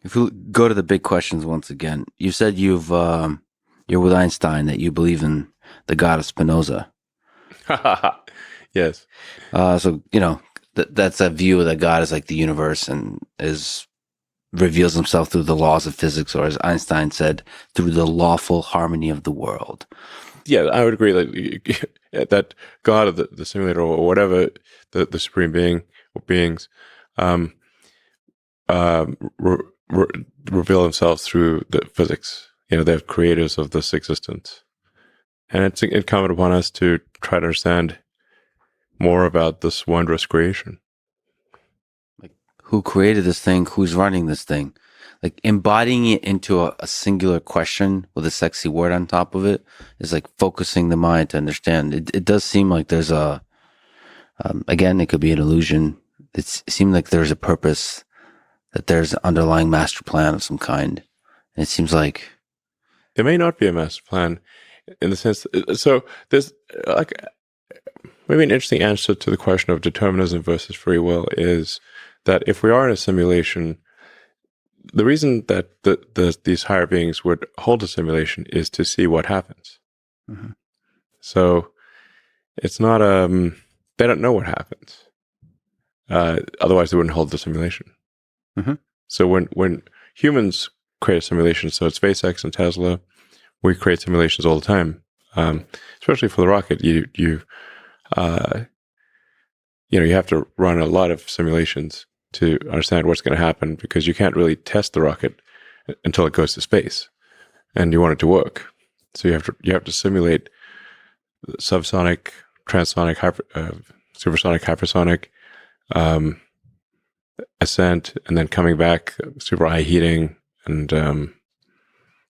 If we go to the big questions once again, you said you're with Einstein that you believe in the God of Spinoza. Yes. So that's a view that God is like the universe and is reveals himself through the laws of physics, or as Einstein said, through the lawful harmony of the world. Yeah, I would agree that God of the simulator or whatever the supreme being or beings um, re re reveal themselves through the physics. They're creators of this existence, and it's incumbent upon us to try to understand more about this wondrous creation. Like, who created this thing? Who's running this thing? Like, embodying it into a singular question with a sexy word on top of it is like focusing the mind to understand. It does seem like there's again, it could be an illusion. It seems like there's a purpose, that there's an underlying master plan of some kind. And it seems like, There may not be a master plan in the sense. So there's like maybe an interesting answer to the question of determinism versus free will is that if we are in a simulation, the reason that these higher beings would hold a simulation is to see what happens. Mhm. So it's not they don't know what happens. Otherwise, they wouldn't hold the simulation. Mhm. So when humans create a simulation, so it's SpaceX and Tesla, we create simulations all the time. Especially for the rocket, uh, you have to run a lot of simulations to understand what's going to happen because you can't really test the rocket until it goes to space, and you want it to work. So you have to simulate subsonic, transonic, supersonic, hypersonic um, ascent, and then coming back, super high heating and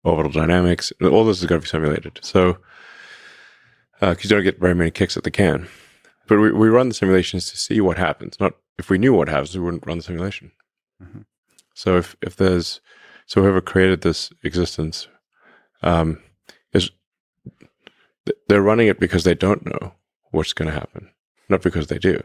orbital dynamics. All this is going to be simulated. So because you don't get very many kicks at the can. But we run the simulations to see what happens. Not if we knew what happens, we wouldn't run the simulation. Mhm. So if there's whoever created this existence um, is they're running it because they don't know what's going to happen, not because they do.